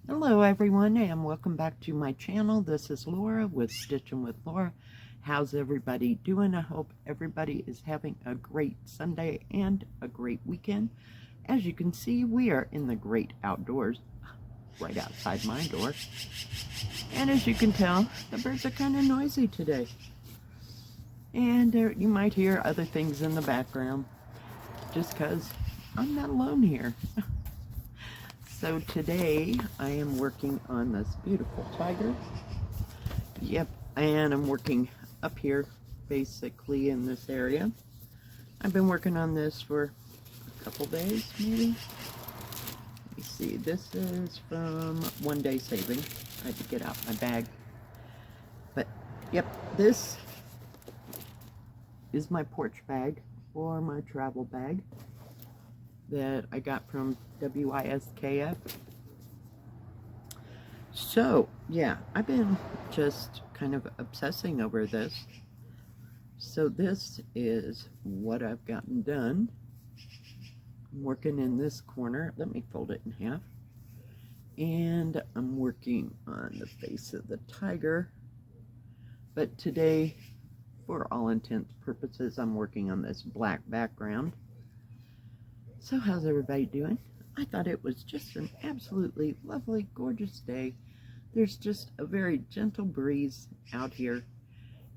Hello everyone and welcome back to my channel. This is Laura with Stitchin with Laura. How's everybody doing? I hope everybody is having a great Sunday and a great weekend. As you can see, we are in the great outdoors, right outside my door. And as you can tell, the birds are kind of noisy today. And you might hear other things in the background, just because I'm not alone here. So today I am working on this beautiful tiger. Yep, and I'm working up here basically in this area. I've been working on this for a couple days maybe. Let me see, this is from OneDaySaving. I had to get out my bag. But yep, this is my porch bag or my travel bag that I got from WISKF. So yeah, I've been just kind of obsessing over this. So this is what I've gotten done. I'm working in this corner. Let me fold it in half. And I'm working on the face of the tiger. But today, for all intents and purposes, I'm working on this black background. So how's everybody doing? I thought it was just an absolutely lovely, gorgeous day. There's just a very gentle breeze out here,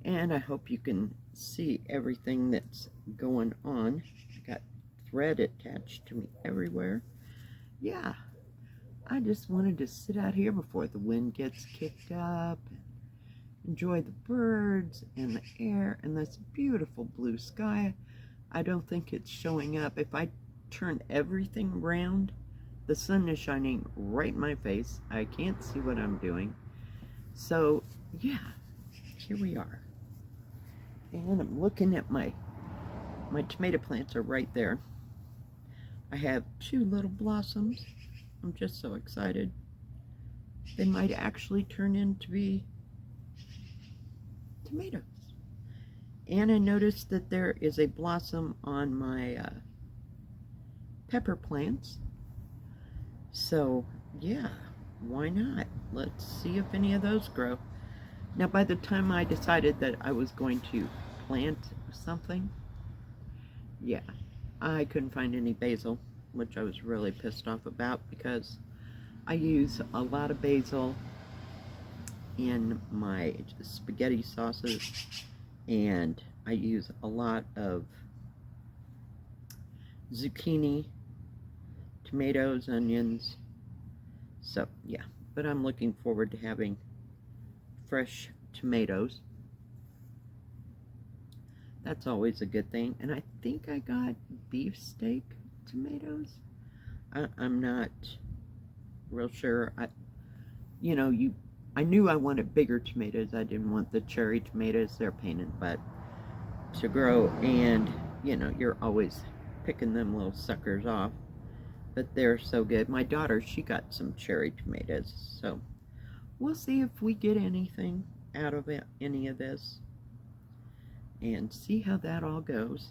and I hope you can see everything that's going on. I got thread attached to me everywhere. Yeah, I just wanted to sit out here before the wind gets kicked up, enjoy the birds and the air and this beautiful blue sky. I don't think it's showing up. If I turn everything around, the sun is shining right in my face. I can't see what I'm doing. So yeah, here we are. And I'm looking at my tomato plants are right there. I have 2 little blossoms. I'm just so excited. They might actually turn into be tomatoes. And I noticed that there is a blossom on my pepper plants. So yeah, why not? Let's see if any of those grow. Now by the time I decided that I was going to plant something, yeah, I couldn't find any basil, which I was really pissed off about because I use a lot of basil in my spaghetti sauces, and I use a lot of zucchini, tomatoes, onions. So yeah, but I'm looking forward to having fresh tomatoes. That's always a good thing. And I think I got beefsteak tomatoes. I'm not real sure. I knew I wanted bigger tomatoes. I didn't want the cherry tomatoes. They're a pain in the butt to grow, and you're always picking them little suckers off. But they're so good. My daughter, she got some cherry tomatoes, so we'll see if we get anything out of it, any of this, and see how that all goes.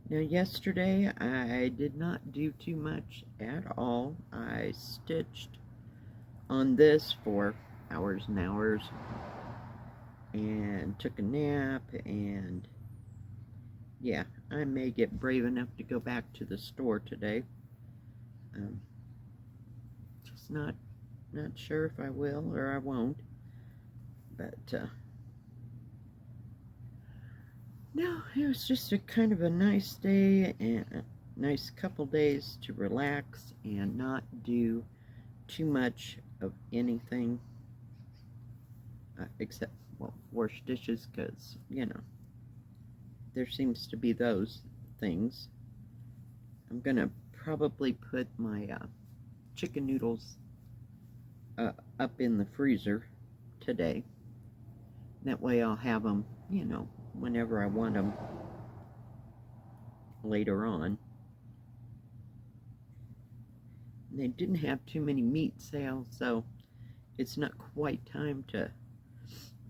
Now yesterday I did not do too much at all. I stitched on this for hours and hours and took a nap, and yeah, I may get brave enough to go back to the store today. Just not sure if I will or I won't, but no, it was just a kind of a nice day and a nice couple days to relax and not do too much of anything except, well, wash dishes, because there seems to be those things. I'm gonna probably put my chicken noodles up in the freezer today. That way I'll have them, whenever I want them later on. They didn't have too many meat sales, so it's not quite time to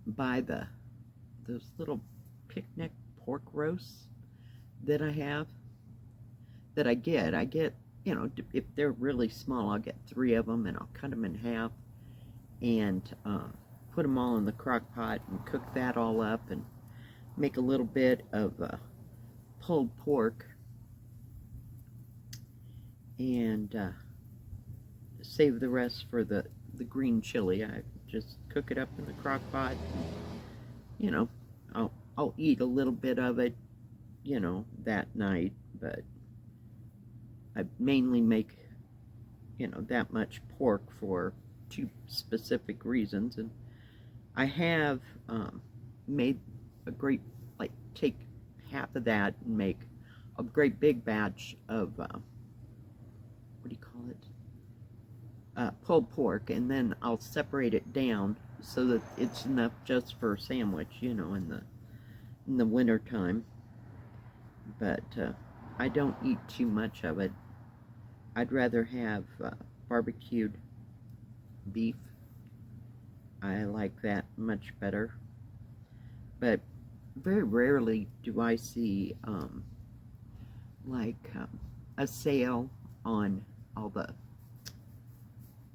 buy those little picnic pork roasts that I have, that I get you know, if they're really small, I'll get 3 of them and I'll cut them in half and put them all in the crock pot and cook that all up and make a little bit of pulled pork and save the rest for the green chili. I just cook it up in the crock pot and, you know, I'll eat a little bit of it, you know, that night, but I mainly make, you know, that much pork for 2 specific reasons. And I have made a great, like, take half of that and make a great big batch of what do you call it, pulled pork, and then I'll separate it down so that it's enough just for a sandwich, you know, in the winter time. But I don't eat too much of it. I'd rather have barbecued beef. I like that much better. But very rarely do I see a sale on all the,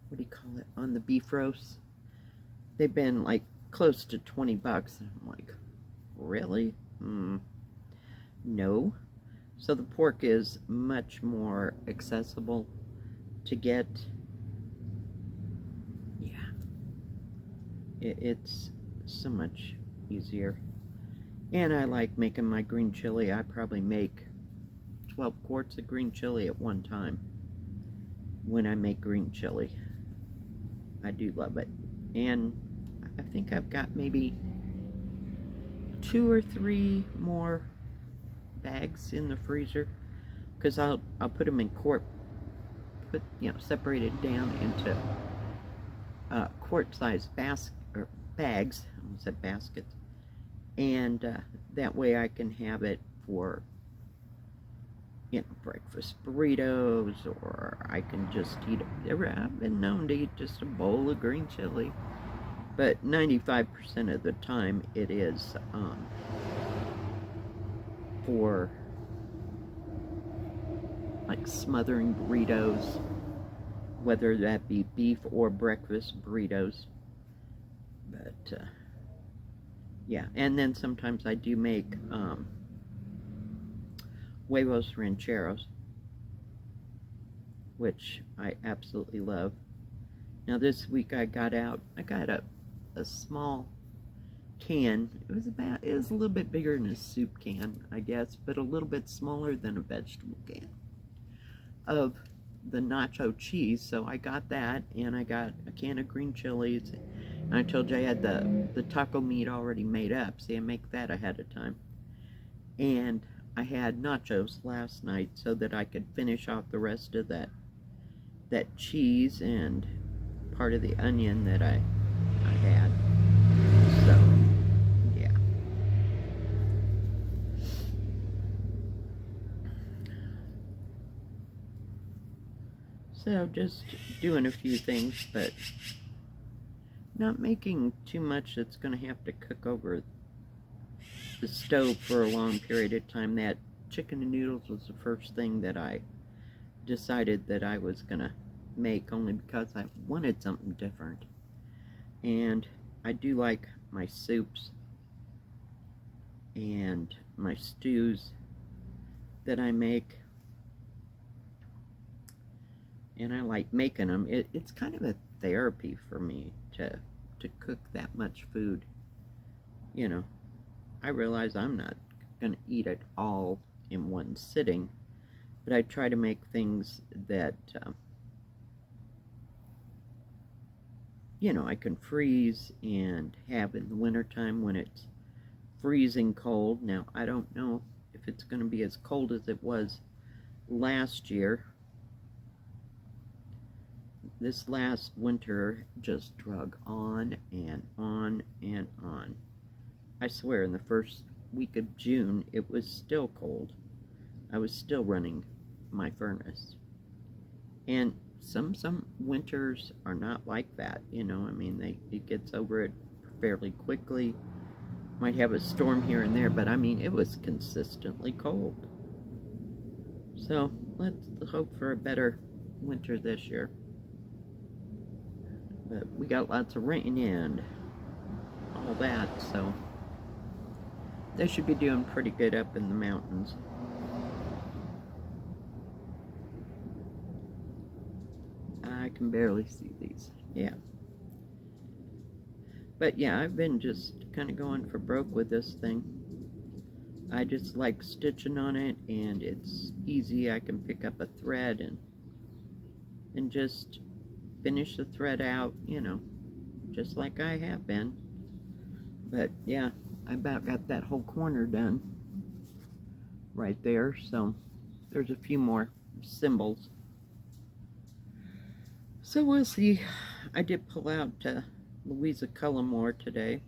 what do you call it, on the beef roasts. They've been like close to 20 bucks. And I'm like, really? No. So the pork is much more accessible to get. Yeah. It's so much easier. And I like making my green chili. I probably make 12 quarts of green chili at one time when I make green chili. I do love it. And I think I've got maybe 2 or 3 more bags in the freezer, because I'll put them in separate it down into quart-sized bags. I almost said baskets, and that way I can have it for, you know, breakfast burritos, or I can just eat it. I've been known to eat just a bowl of green chili, but 95% of the time it is for like smothering burritos, whether that be beef or breakfast burritos. But yeah, and then sometimes I do make huevos rancheros, which I absolutely love. Now this week I got a small can. It was a little bit bigger than a soup can, I guess, but a little bit smaller than a vegetable can of the nacho cheese. So I got that, and I got a can of green chilies, and I told you I had the taco meat already made up. See, I make that ahead of time. And I had nachos last night so that I could finish off the rest of that cheese and part of the onion that I had. So yeah. So just doing a few things, but not making too much that's going to have to cook over the stove for a long period of time. That chicken and noodles was the first thing that I decided that I was going to make, only because I wanted something different. And I do like my soups and my stews that I make, and I like making them. It's kind of a therapy for me to cook that much food. You know, I realize I'm not going to eat it all in one sitting, but I try to make things that you know, I can freeze and have in the wintertime when it's freezing cold. Now, I don't know if it's going to be as cold as it was last year. This last winter just drug on and on and on. I swear, in the first week of June, it was still cold. I was still running my furnace. And some winters are not like that, you know. I mean, it gets over it fairly quickly. Might have a storm here and there, but I mean, it was consistently cold. So let's hope for a better winter this year. But we got lots of rain and all that, so they should be doing pretty good up in the mountains. I can barely see these. Yeah. But yeah, I've been just kind of going for broke with this thing. I just like stitching on it, and it's easy. I can pick up a thread and just finish the thread out, you know, just like I have been. But yeah, I about got that whole corner done right there, so there's a few more symbols. So we'll see. I did pull out Louisa Cullimore today,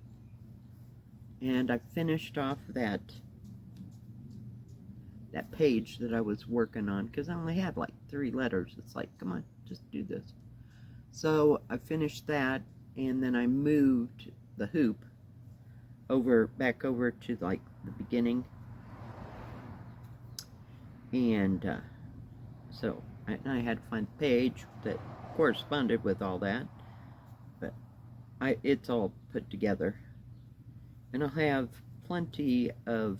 and I finished off that page that I was working on, because I only had like 3 letters. It's like, come on, just do this. So I finished that, and then I moved the hoop back over to like the beginning, and so I had to find a page that corresponded with all that, but it's all put together, and I'll have plenty of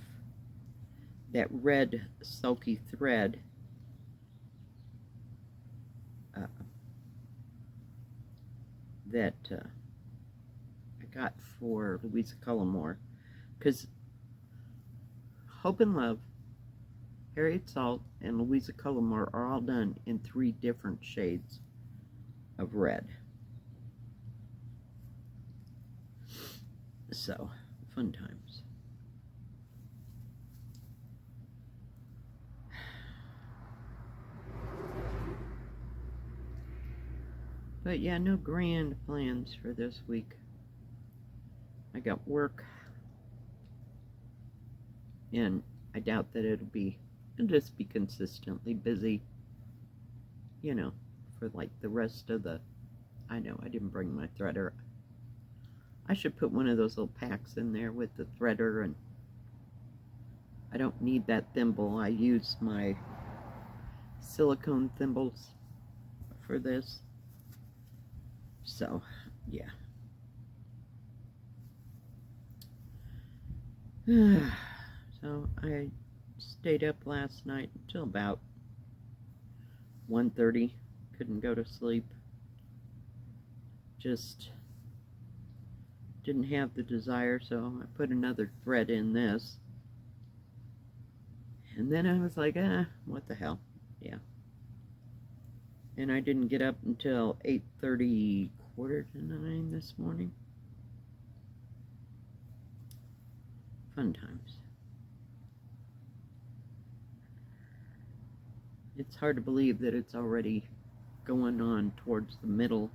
that red sulky thread that I got for Louisa Cullimore, because Hope and Love, Harriet Salt, and Louisa Cullimore are all done in 3 different shades of red. So, fun times. But yeah, no grand plans for this week. I got work, and I doubt that it'll just be consistently busy, you know, for like the rest of the, I know I didn't bring my threader. I should put one of those little packs in there with the threader, and I don't need that thimble. I use my silicone thimbles for this. So, yeah. So I stayed up last night until about 1:30. Couldn't go to sleep. Just didn't have the desire, so I put another thread in this. And then I was like, what the hell? Yeah. And I didn't get up until 8:30, quarter to 9 this morning. Fun times. It's hard to believe that it's already going on towards the middle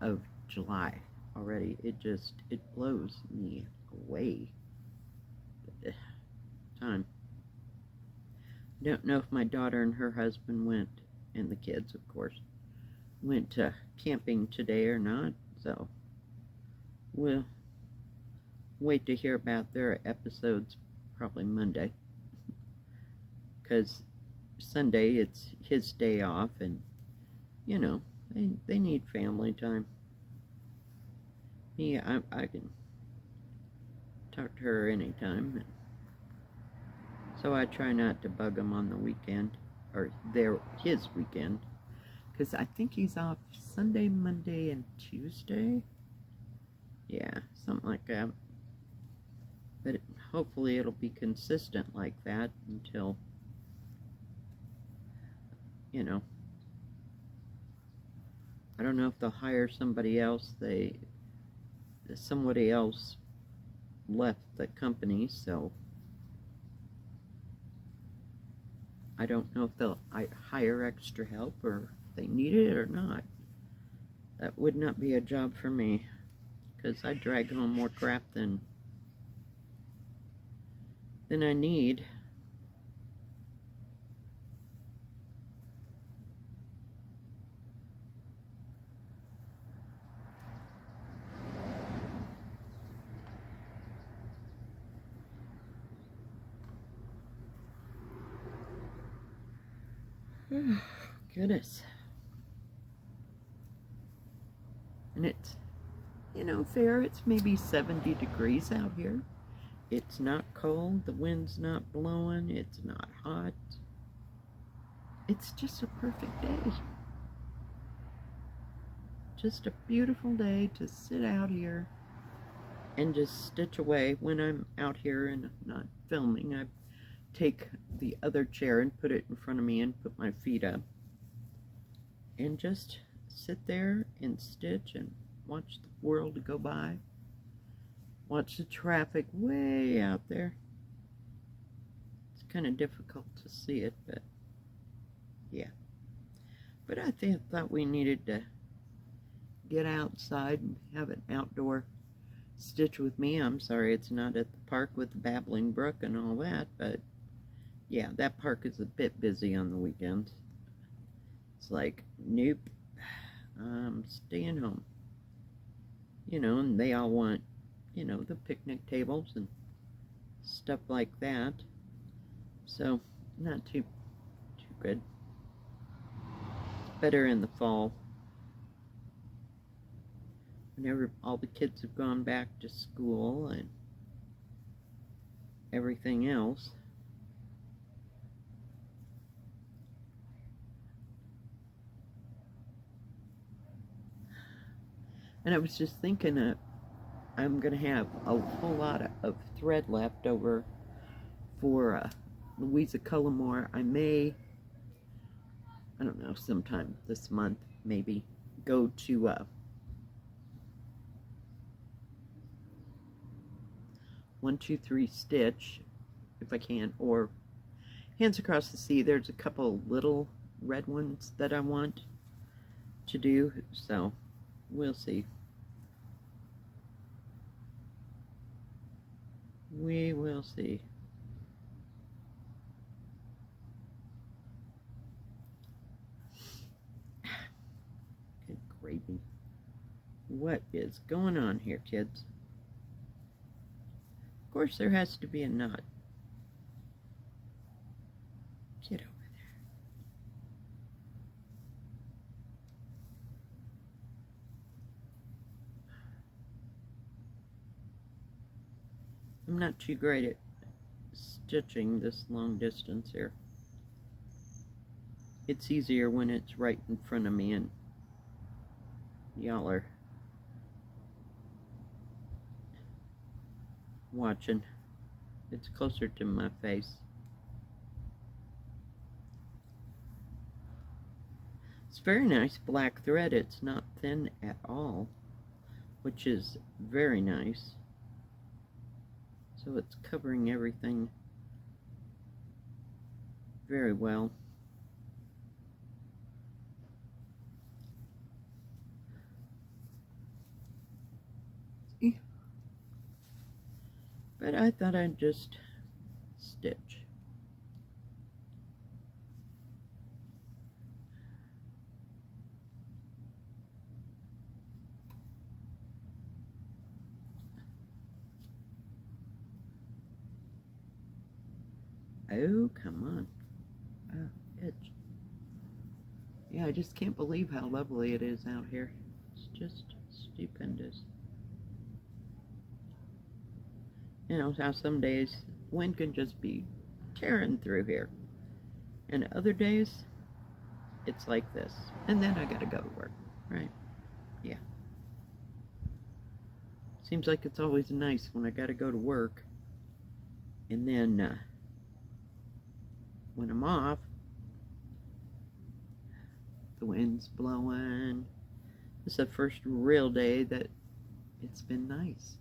of July already. It blows me away. Time. Don't know if my daughter and her husband went, and the kids, of course, went camping today or not, so we'll wait to hear about their episodes probably Monday, because Sunday it's his day off, and you know, they need family time. Yeah, I can talk to her anytime, so I try not to bug him on the weekend, or his weekend, because I think he's off Sunday, Monday, and Tuesday. Yeah, something like that. But hopefully it'll be consistent like that until, you know, I don't know if they'll hire somebody else. Somebody else left the company, so I don't know if they'll hire extra help, or if they need it or not. That would not be a job for me, because I drag home more crap than I need. Goodness. And it's, you know, fair. It's maybe 70 degrees out here. It's not cold. The wind's not blowing. It's not hot. It's just a perfect day. Just a beautiful day to sit out here and just stitch away. When I'm out here and not filming, I take the other chair and put it in front of me and put my feet up and just sit there and stitch and watch the world go by. Watch the traffic way out there. It's kind of difficult to see it, but yeah. But I thought we needed to get outside and have an outdoor stitch with me. I'm sorry it's not at the park with the babbling brook and all that, but yeah, that park is a bit busy on the weekends. It's like, nope, I'm staying home. You know, and they all want, you know, the picnic tables and stuff like that. So, not too good. It's better in the fall. Whenever all the kids have gone back to school and everything else. And I was just thinking I'm going to have a whole lot of thread left over for Louisa Cullimore. I may, I don't know, sometime this month maybe, go to 1-2-3 Stitch, if I can, or Hands Across the Sea. There's a couple little red ones that I want to do, so we'll see. We will see. Good gravy. What is going on here, kids? Of course there has to be a knot. Get over there. I'm not too great at stitching this long distance here. It's easier when it's right in front of me and y'all are watching. It's closer to my face. It's very nice black thread. It's not thin at all, which is very nice. So it's covering everything very well. See? But I thought I'd just stitch. Oh, come on. Oh, itch. Yeah, I just can't believe how lovely it is out here. It's just stupendous. You know, how some days wind can just be tearing through here. And other days, it's like this. And then I gotta go to work, right? Yeah. Seems like it's always nice when I gotta go to work. And then, when I'm off, the wind's blowing. It's the first real day that it's been nice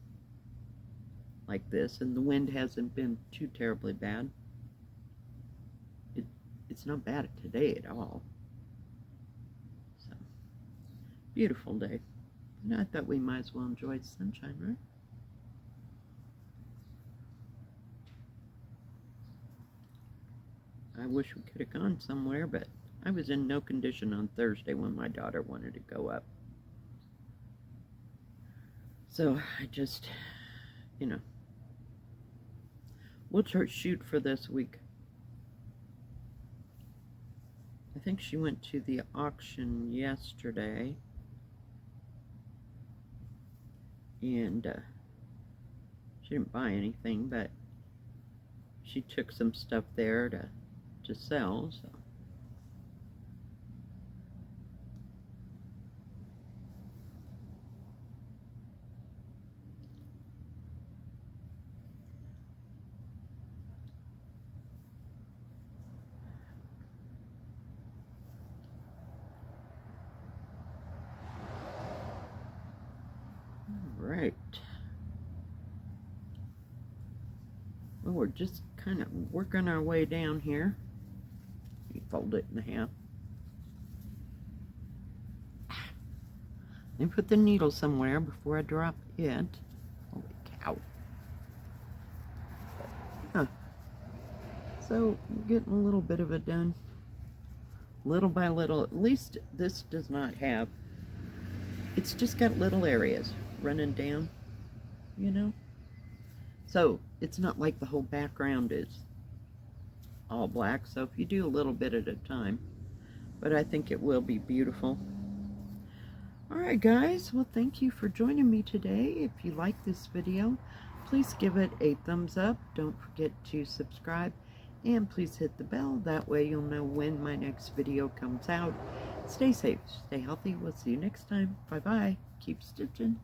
like this, and the wind hasn't been too terribly bad. It's not bad today at all. So, beautiful day. And I thought we might as well enjoy the sunshine, right? I wish we could have gone somewhere, but I was in no condition on Thursday when my daughter wanted to go up. So I just, you know, we'll shoot for this week. I think she went to the auction yesterday, and she didn't buy anything, but she took some stuff there to sell, so. Right. Well, we're just kind of working our way down here. You fold it in half. And put the needle somewhere before I drop it. Holy cow. Huh. So, getting a little bit of it done. Little by little. At least this does not have, it's just got little areas running down, you know? So, it's not like the whole background is all black. So, if you do a little bit at a time. But I think it will be beautiful. Alright guys, well thank you for joining me today. If you like this video, please give it a thumbs up. Don't forget to subscribe and please hit the bell. That way you'll know when my next video comes out. Stay safe, stay healthy. We'll see you next time. Bye bye. Keep stitching.